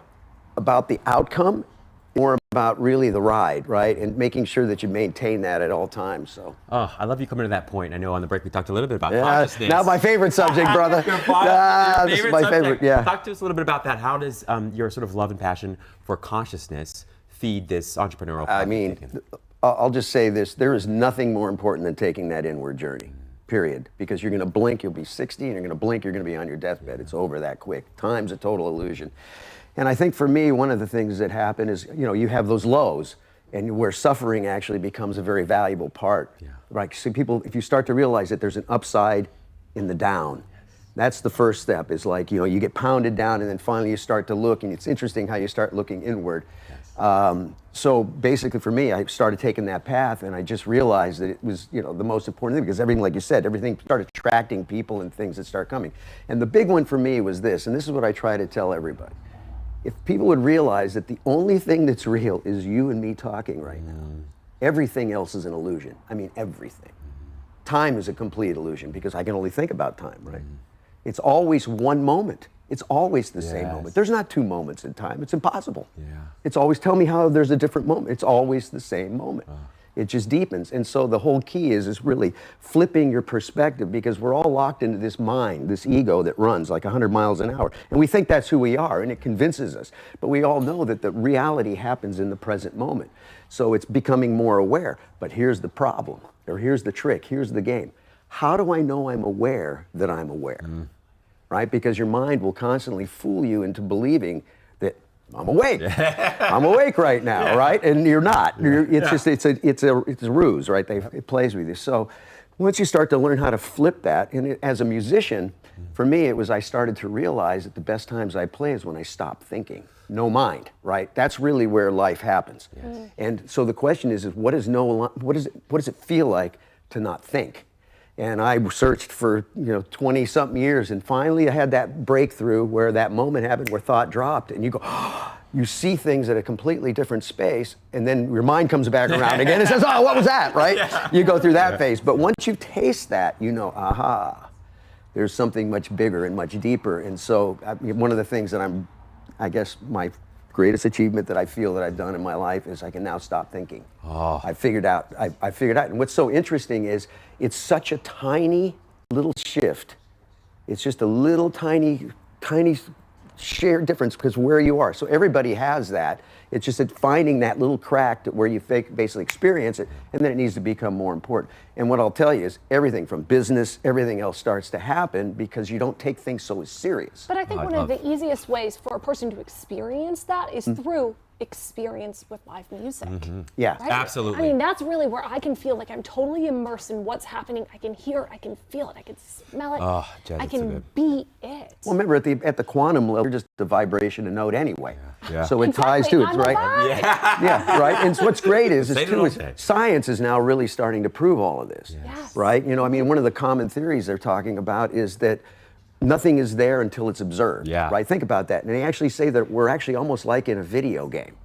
outcome, more about really the ride, right? And making sure that you maintain that at all times. So. Oh, I love you coming to that point. I know on the break we talked a little bit about consciousness. Now my favorite subject, brother. This is my favorite, yeah. Talk to us a little bit about that. How does your sort of love and passion for consciousness feed this entrepreneurial path? I mean, I'll just say this. There is nothing more important than taking that inward journey. Period. Because you're going to blink, you'll be 60, and you're going to blink, you're going to be on your deathbed. It's over that quick. Time's a total illusion. And I think for me, one of the things that happen is, you have those lows, and where suffering actually becomes a very valuable part. Yeah. Right? So people, if you start to realize that there's an upside in the down, that's the first step. Is like, you get pounded down, and then finally you start to look, and it's interesting how you start looking inward. So basically for me, I started taking that path, and I just realized that it was, the most important thing, because everything, like you said, everything started attracting people and things that start coming. And the big one for me was this, and this is what I try to tell everybody. If people would realize that the only thing that's real is you and me talking right now, everything else is an illusion. I mean, everything. Time is a complete illusion, because I can only think about time, right? It's always one moment. It's always the same moment. There's not two moments in time. It's impossible. It's always, tell me how there's a different moment. It's always the same moment. It just deepens. And so the whole key is really flipping your perspective, because we're all locked into this mind, this ego that runs like 100 miles an hour. And we think that's who we are, and it convinces us. But we all know that the reality happens in the present moment. So it's becoming more aware. But here's the problem, or here's the trick, here's the game. How do I know I'm aware that I'm aware? Right? Because your mind will constantly fool you into believing that I'm awake. I'm awake right now, right? And you're not. It's just it's a ruse, right? It plays with you. So once you start to learn how to flip that, and as a musician, for me it was I started to realize that the best times I play is when I stop thinking. No mind, right? That's really where life happens. And so the question is what does it feel like to not think? And I searched for 20-something years, and finally I had that breakthrough where that moment happened where thought dropped, and you go, you see things at a completely different space, and then your mind comes back around again and says, oh, what was that, right? You go through that phase. But once you taste that, you know, aha, there's something much bigger and much deeper. And so one of the things that I guess my greatest achievement that I feel that I've done in my life is I can now stop thinking. I figured out, and what's so interesting is it's such a tiny little shift. It's just a little tiny shared difference because where you are. So everybody has that. It's just that finding that little crack where you basically experience it, and then it needs to become more important. And what I'll tell you is everything from business, everything else starts to happen because you don't take things so serious. But I think one of the easiest ways for a person to experience that is through experience with live music. Yeah, right? Absolutely. I mean, that's really where I can feel like I'm totally immersed in what's happening. I can hear it, I can feel it, I can smell it, I can be it. Well, remember at the quantum level, you're just a vibration, a note anyway. So it Exactly, ties to it, I'm right? alive. Yeah, right. And what's great is Say it too all is day. science is now really starting to prove all of this, right? You know, I mean, one of the common theories they're talking about is that nothing is there until it's observed. Right. Think about that. And they actually say that we're actually almost like in a video game.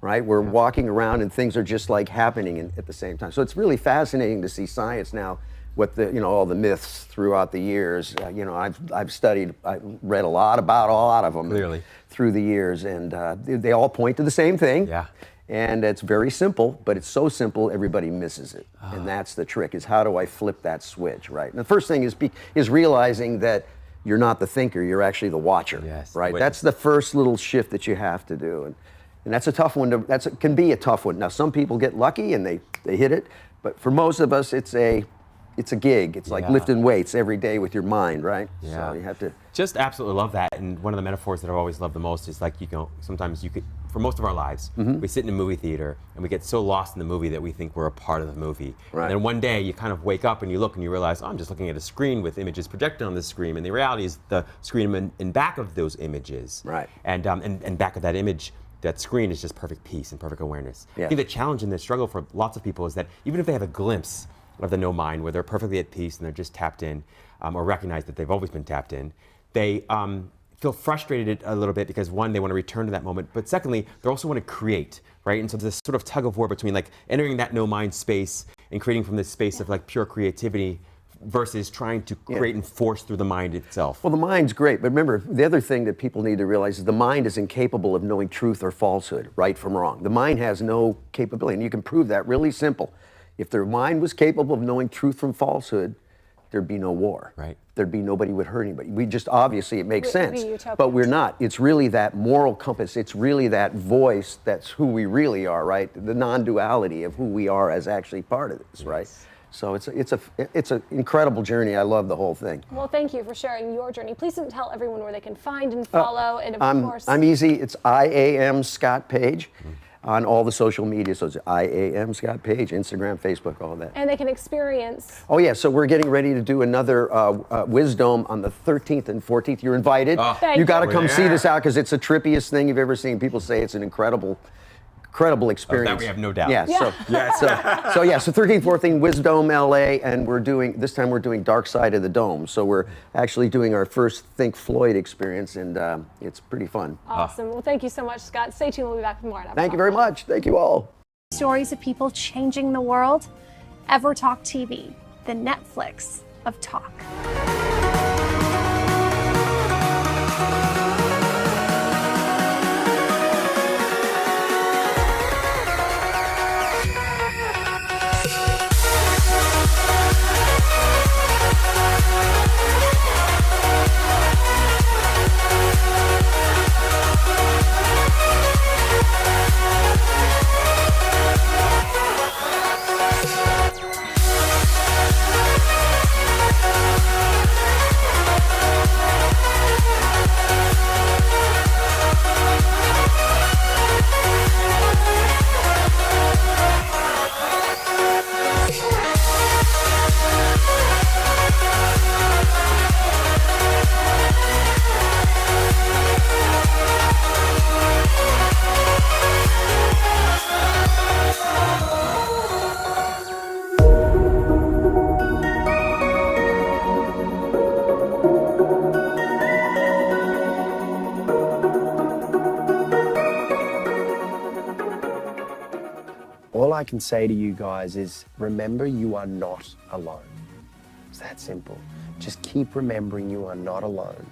Right? We're walking around and things are just like happening at the same time. So it's really fascinating to see science now, what all the myths throughout the years. I've studied, I read a lot about a lot of them through the years, and they all point to the same thing. And it's very simple, but it's so simple everybody misses it. And that's the trick, is how do I flip that switch, right? And the first thing is realizing that you're not the thinker, you're actually the watcher, right? That's the first little shift that you have to do. And that's a tough one. Can be a tough one. Now, some people get lucky and they hit it, but for most of us, it's a gig. It's like lifting weights every day with your mind, right? So you have to just absolutely love that. And one of the metaphors that I've always loved the most is like, sometimes you could, for most of our lives, we sit in a movie theater and we get so lost in the movie that we think we're a part of the movie. And then one day you kind of wake up and you look and you realize, oh, I'm just looking at a screen with images projected on the screen, and the reality is the screen in back of those images. And back of that image, that screen is just perfect peace and perfect awareness. I think the challenge and the struggle for lots of people is that even if they have a glimpse of the no mind, where they're perfectly at peace and they're just tapped in, or recognize that they've always been tapped in, they feel frustrated a little bit because, one, they want to return to that moment, but secondly, they also want to create, right? And so there's this sort of tug of war between like entering that no mind space and creating from this space of like pure creativity versus trying to create and force through the mind itself. Well, the mind's great, but remember, the other thing that people need to realize is the mind is incapable of knowing truth or falsehood, right from wrong. The mind has no capability, and you can prove that really simple. If their mind was capable of knowing truth from falsehood, there'd be no war. There'd be nobody would hurt anybody. We just, obviously, it makes sense, but we're not. It's really that moral compass. It's really that voice that's who we really are, right? The non-duality of who we are as actually part of this, right? So it's an incredible journey. I love the whole thing. Well, thank you for sharing your journey. Please tell everyone where they can find and follow, and of course, I'm easy. It's IAM Scott Page on all the social media. So it's IAM Scott Page, Instagram, Facebook, all that. And they can experience. Oh yeah, so we're getting ready to do another Wisdom on the 13th and 14th. You're invited. You got to come see this out because it's the trippiest thing you've ever seen. People say it's an incredible experience. That we have no doubt. So 13th, 14th, Wisdom LA, and this time we're doing Dark Side of the Dome. So we're actually doing our first Think Floyd experience, and it's pretty fun. Awesome. Well, thank you so much, Scott. Stay tuned. We'll be back with more. Thank you very much. Thank you all. Stories of people changing the world. EverTalk TV, the Netflix of talk. All I can say to you guys is remember you are not alone. It's that simple. Just keep remembering you are not alone.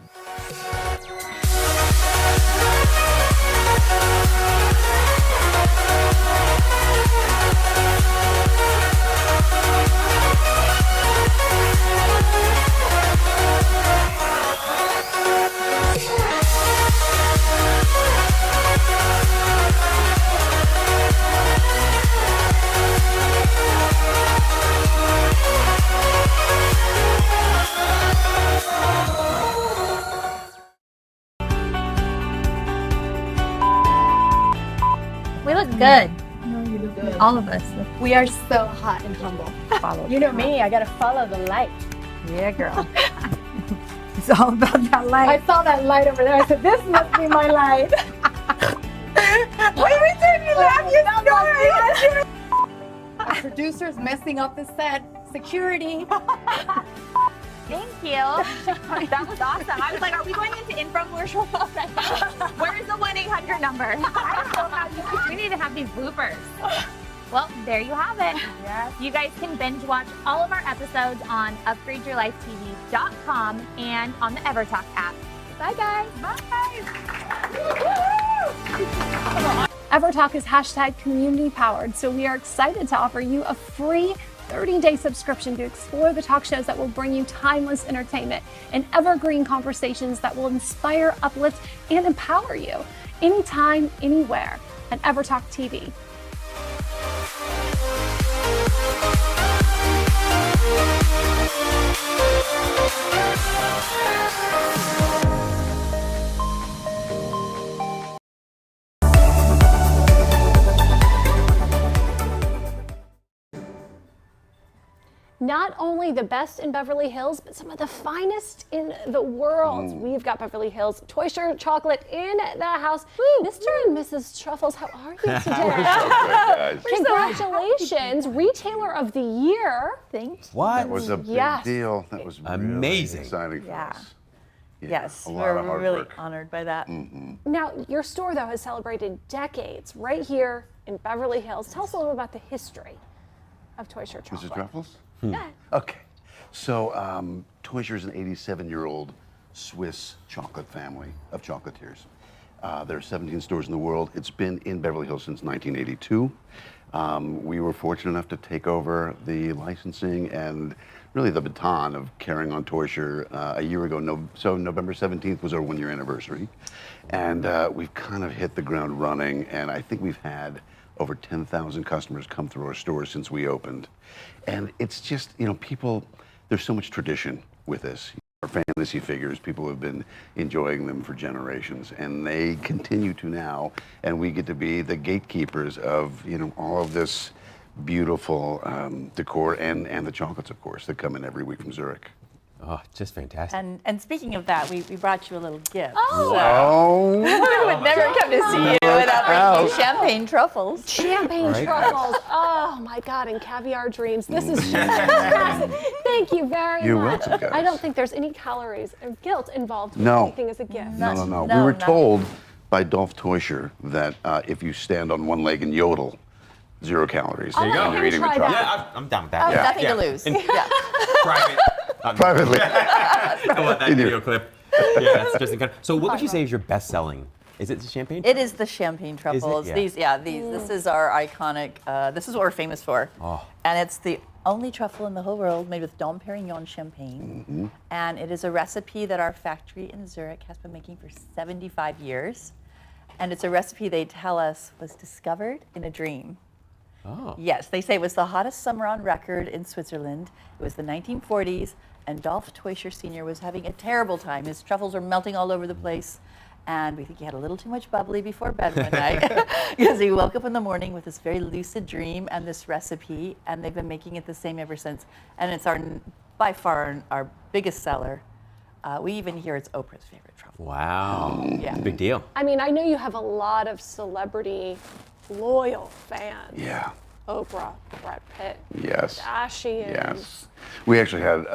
We look good. No, you look good. All of us. We are so hot and humble. You know me, I gotta follow the light. Yeah, girl. It's all about that light. I saw that light over there. I said, this must be my light. Wait, we turned you laugh. You Our producer's messing up the set. Security. Thank you. That was awesome. I was like, are we going into infomercial already? Where's the 1-800 number? I don't know how we need to have these bloopers. Well, there you have it. Yes. You guys can binge watch all of our episodes on upgradeyourlifetv.com and on the EverTalk app. Bye, guys. Bye. EverTalk is hashtag community powered, so we are excited to offer you a free 30-day subscription to explore the talk shows that will bring you timeless entertainment and evergreen conversations that will inspire, uplift, and empower you anytime, anywhere at EverTalk TV. Not only the best in Beverly Hills, but some of the finest in the world. We've got Beverly Hills Toy Shirt chocolate in the house. Mr. and Mrs. Truffles, how are you today? Congratulations, Retailer of the Year. Thanks. What? That was a big deal. That was amazing. Really exciting for us. Yeah, Yes, a lot we're of hard really work. honored by that. Now, your store, though, has celebrated decades right here in Beverly Hills. Tell us a little about the history of Toy Shirt chocolate. Mrs. Truffles? Yeah. Okay. So, Toy Shirt is an 87-year-old Swiss chocolate family of chocolatiers. There are 17 stores in the world. It's been in Beverly Hills since 1982. We were fortunate enough to take over the licensing and really the baton of carrying on Toy Shirt a year ago. So November 17th was our one-year anniversary. And we've kind of hit the ground running, and I think we've had over 10,000 customers come through our stores since we opened. And it's just, you know, people, there's so much tradition with this. Our fantasy figures, people have been enjoying them for generations, and they continue to now, and we get to be the gatekeepers of, you know, all of this beautiful decor and the chocolates, of course, that come in every week from Zurich. Oh, just fantastic. And speaking of that, we brought you a little gift. Oh! We would never come to see you without bringing you champagne truffles. Champagne truffles. Oh my God, and caviar dreams. This is just fantastic. Thank you very You're much. welcome, guys. I don't think there's any calories or guilt involved with No. anything as a gift. No. We were told by Dolph Toysher that if you stand on one leg and yodel, 0 calories. There you go. And you're eating the chocolate. Yeah, I'm down with that. Oh, nothing to lose. And Yeah. private. Privately. I want that video clip. Yeah, that's just incredible. So what would you say is your best selling? Is it the champagne? It is the champagne truffles. Yeah. This is our iconic, this is what we're famous for. Oh. And it's the only truffle in the whole world made with Dom Perignon champagne. And it is a recipe that our factory in Zurich has been making for 75 years. And it's a recipe they tell us was discovered in a dream. Oh. Yes, they say it was the hottest summer on record in Switzerland. It was the 1940s, and Dolph Toysher Sr. was having a terrible time. His truffles were melting all over the place, and we think he had a little too much bubbly before bed one night because he woke up in the morning with this very lucid dream and this recipe, and they've been making it the same ever since. And it's by far our biggest seller. We even hear it's Oprah's favorite truffle. Wow. Yeah. Big deal. I mean, I know you have a lot of celebrity loyal fans. Yeah. Oprah, Brad Pitt, Yes. Kardashians. Yes. We actually had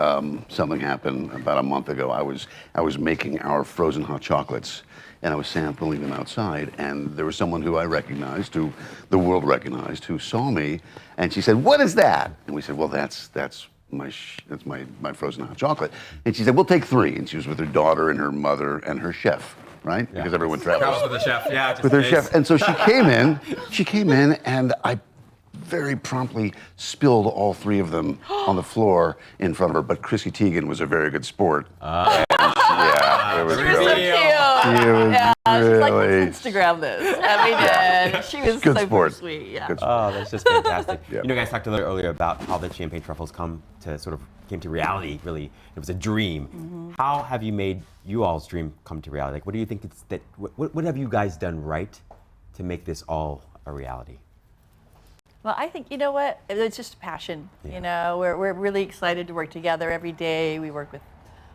something happen about a month ago. I was making our frozen hot chocolates, and I was sampling them outside, and there was someone who I recognized, who the world recognized, who saw me, and she said, "What is that?" And we said, "Well, that's my frozen hot chocolate." And she said, "We'll take 3." And she was with her daughter and her mother and her chef, right? Because everyone travels with the chef, yeah. just with her in case. chef. And so she came in, and I very promptly spilled all 3 of them on the floor in front of her. But Chrissy Teigen was a very good sport. Yeah, it was She was so really cute. She was She's like, really let's Instagram this. And we did. She was good super sport. sweet. Yeah. Good Oh, that's just fantastic. Yeah. You know, guys talked earlier about how the champagne truffles came to reality. Really, it was a dream. How have you made you all's dream come to reality? Like, what do you think what have you guys done right to make this all a reality? Well, I think, you know what? It's just passion. You know, we're really excited to work together every day. We work with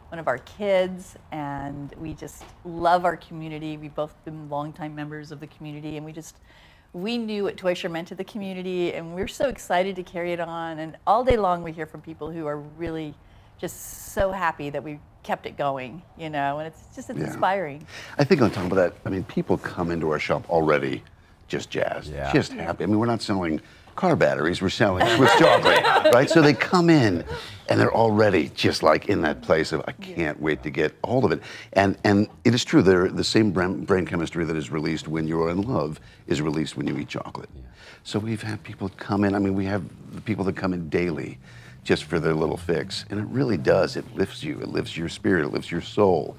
one of our kids, and we just love our community. We've both been longtime members of the community, and we knew what Toy Share meant to the community, and we're so excited to carry it on. And all day long, we hear from people who are really just so happy that we kept it going, you know, and it's inspiring. I think on top of that, I mean, people come into our shop already just jazzed, just happy. I mean, we're not selling car batteries, we're selling Swiss chocolate, right? So they come in and they're already just like in that place of, I can't wait to get a hold of it. And it is true, the same brain chemistry that is released when you're in love is released when you eat chocolate. So we've had people come in, I mean, we have the people that come in daily just for their little fix. And it really does, it lifts you, it lifts your spirit, it lifts your soul.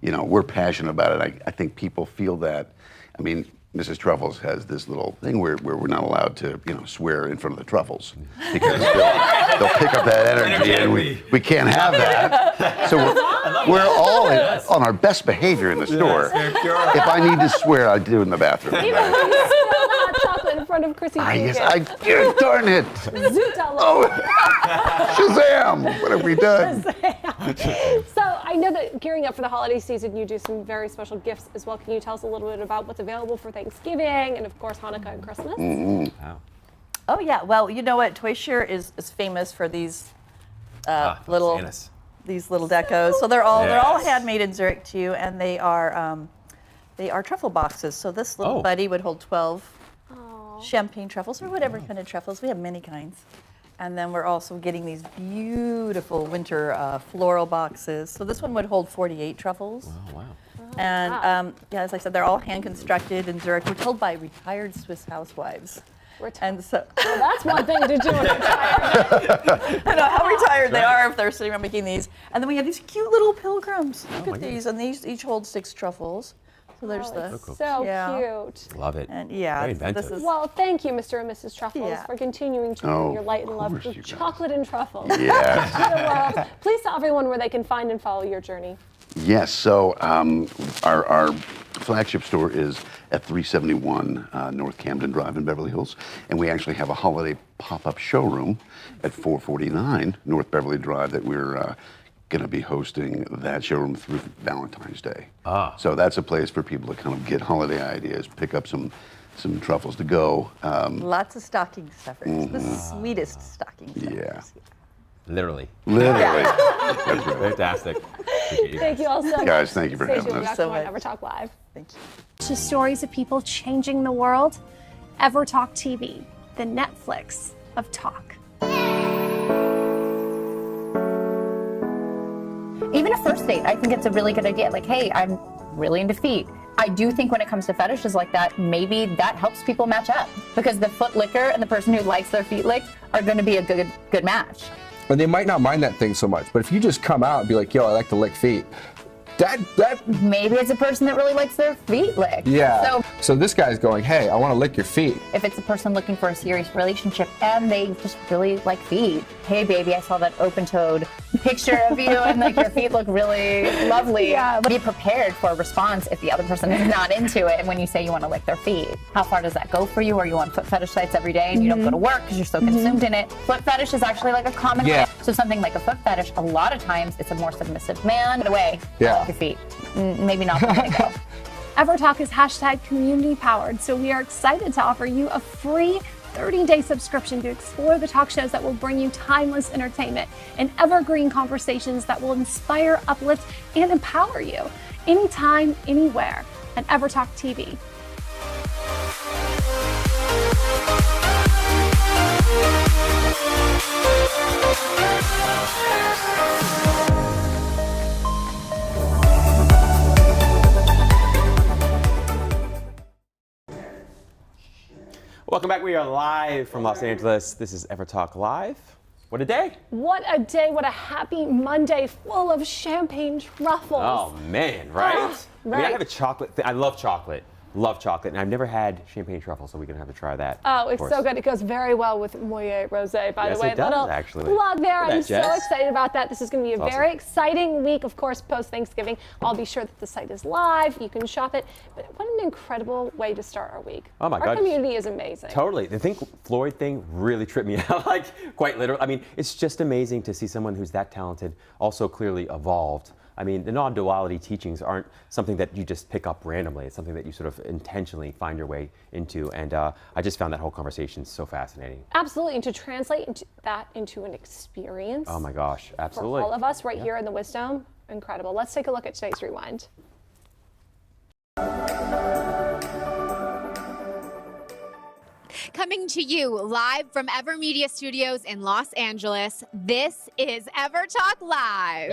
You know, we're passionate about it. I think people feel that. I mean, Mrs. Truffles has this little thing where we're not allowed to, you know, swear in front of the truffles because they'll pick up that energy, and we can't have that. So we're all on our best behavior in the store. If I need to swear, I do in the bathroom. Even when you spill the hot chocolate in front of Chrissy Teigen. Darn it! Shazam! What have we done? So I know that gearing up for the holiday season, you do some very special gifts as well. Can you tell us a little bit about what's available for Thanksgiving and, of course, Hanukkah and Christmas? Wow. Oh yeah, well, you know what? Toy Share is famous for these little decos. So they're all handmade in Zurich too, and they are truffle boxes. So this little buddy would hold 12 champagne truffles or whatever kind of truffles. We have many kinds. And then we're also getting these beautiful winter floral boxes. So this one would hold 48 truffles. Wow. And as I said, they're all hand constructed in Zurich. We're told by retired Swiss housewives. And so that's one thing to do in retirement. I know how retired they are if they're sitting around making these. And then we have these cute little pilgrims. Look at these, and these each hold 6 truffles. So there's so cute. Love it. And Very inventive. Well, thank you, Mr. and Mrs. Truffles, for continuing to bring your light and love to chocolate and truffles to the world. Please tell everyone where they can find and follow your journey. Yes, so our flagship store is at 371 North Camden Drive in Beverly Hills, and we actually have a holiday pop-up showroom at 449 North Beverly Drive that we're going to be hosting that showroom through Valentine's Day. So that's a place for people to kind of get holiday ideas, pick up some truffles to go. Lots of stocking stuffers. The sweetest stocking stuffers. Yeah. Literally. That's right. Fantastic. Thank you all so much. Guys, thank you for Stay having tuned. us. Back to more EverTalk Live. Thank you. To stories of people changing the world, EverTalk TV, the Netflix of talk. Even a first date, I think it's a really good idea. Like, hey, I'm really into feet. I do think when it comes to fetishes like that, maybe that helps people match up, because the foot licker and the person who likes their feet licked are going to be a good match. And they might not mind that thing so much, but if you just come out and be like, yo, I like to lick feet, that maybe it's a person that really likes their feet licked. Yeah. So this guy's going, hey, I want to lick your feet. If it's a person looking for a serious relationship and they just really like feet, hey baby, I saw that open-toed picture of you and like your feet look really lovely. Yeah. Be prepared for a response if the other person is not into it. And when you say you want to lick their feet, how far does that go for you? Are you on foot fetish sites every day and you don't go to work because you're so consumed in it? Foot fetish is actually like a common way. So something like a foot fetish, a lot of times it's a more submissive man. Get away. Yeah. Your feet. Maybe not the way to go. EverTalk is #community powered, so we are excited to offer you a free 30-day subscription to explore the talk shows that will bring you timeless entertainment and evergreen conversations that will inspire, uplift, and empower you. Anytime, anywhere, at EverTalk TV. Welcome back. We are live from Los Angeles. This is EverTalk Live. What a day. What a day. What a happy Monday full of champagne truffles. Oh, man, right? Ah, I mean, right. I have a chocolate thing. I love chocolate. Love chocolate. And I've never had champagne truffles, so we're going to have to try that. Oh, it's so good. It goes very well with Moët Rosé, by Yes, the way. it does, Little actually. plug there. Look at I'm that, so Jess. excited about that. This is going to be a That's very awesome. exciting week, of course, post-Thanksgiving. I'll be sure that the site is live. You can shop it. But what an incredible way to start our week. Oh, my Our God. community is amazing. Totally. The Pink Floyd thing really tripped me out, like quite literally. I mean, it's just amazing to see someone who's that talented, also clearly evolved. I mean, the non-duality teachings aren't something that you just pick up randomly. It's something that you sort of intentionally find your way into. And I just found that whole conversation so fascinating. Absolutely. And to translate that into an experience. Oh my gosh, absolutely. For all of us right here in the Wisdom, incredible. Let's take a look at today's Rewind. Coming to you live from Ever Media Studios in Los Angeles, this is EverTalk Live.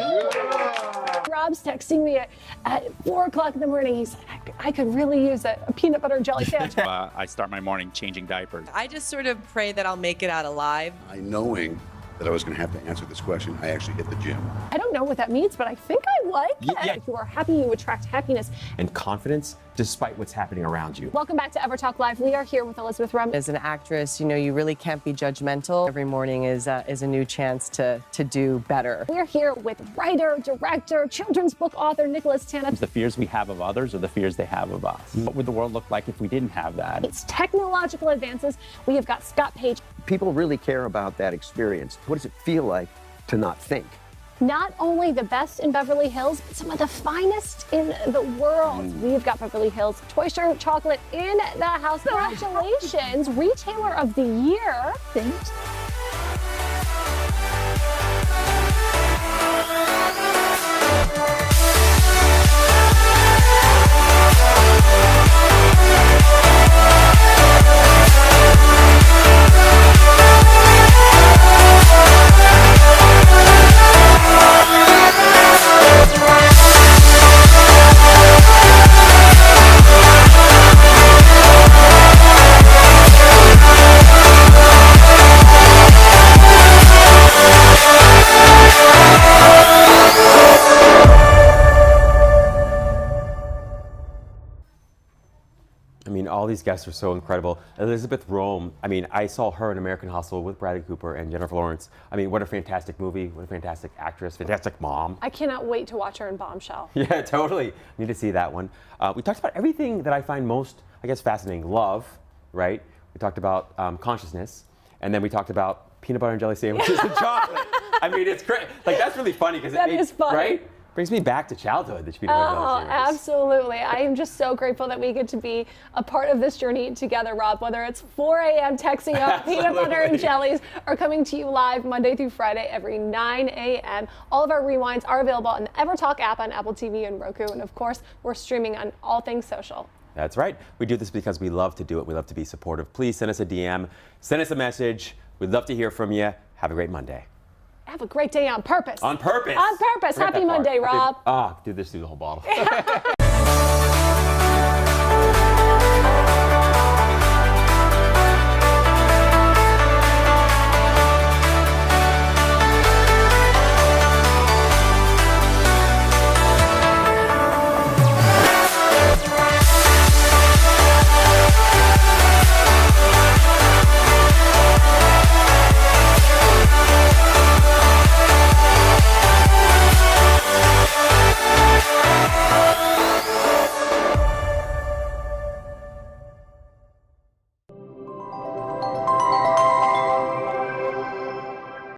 Rob's texting me at 4 o'clock in the morning. He's like, I could really use a peanut butter and jelly sandwich. I start my morning changing diapers. I just sort of pray that I'll make it out alive. I knowing that I was going to have to answer this question, I actually hit the gym. I don't know what that means, but I think I like it. Yeah. If you are happy, you attract happiness. And confidence despite what's happening around you. Welcome back to EverTalk Live. We are here with Elizabeth Rum. As an actress, you know, you really can't be judgmental. Every morning is a new chance to do better. We're here with writer, director, children's book author Nicholas Tana. The fears we have of others or the fears they have of us. What would the world look like if we didn't have that? It's technological advances. We have got Scott Page. People really care about that experience. What does it feel like to not think? Not only the best in Beverly Hills, but some of the finest in the world. We've got Beverly Hills Toy Store chocolate in the house. Congratulations, Retailer of the Year. Thanks. I mean, all these guests are so incredible. Elizabeth Rome, I mean, I saw her in American Hustle with Bradley Cooper and Jennifer Lawrence. I mean, what a fantastic movie, what a fantastic actress, fantastic mom. I cannot wait to watch her in Bombshell. Yeah, totally. Need to see that one. We talked about everything that I find most, I guess, fascinating. Love, right? We talked about consciousness, and then we talked about peanut butter and jelly sandwiches and chocolate. I mean, it's great. Like, that's really funny because That is funny. right? Brings me back to childhood, the peanut butter and jelly sandwiches. Absolutely. I am just so grateful that we get to be a part of this journey together, Rob, whether it's 4 a.m. texting up peanut butter and jellies or coming to you live Monday through Friday every 9 a.m. All of our rewinds are available on the EverTalk app on Apple TV and Roku. And of course, we're streaming on all things social. That's right. We do this because we love to do it. We love to be supportive. Please send us a DM, send us a message. We'd love to hear from you. Have a great Monday. Have a great day on purpose. On purpose. On purpose. Forget Happy that part. Monday, Rob. Ah, do this through the whole bottle.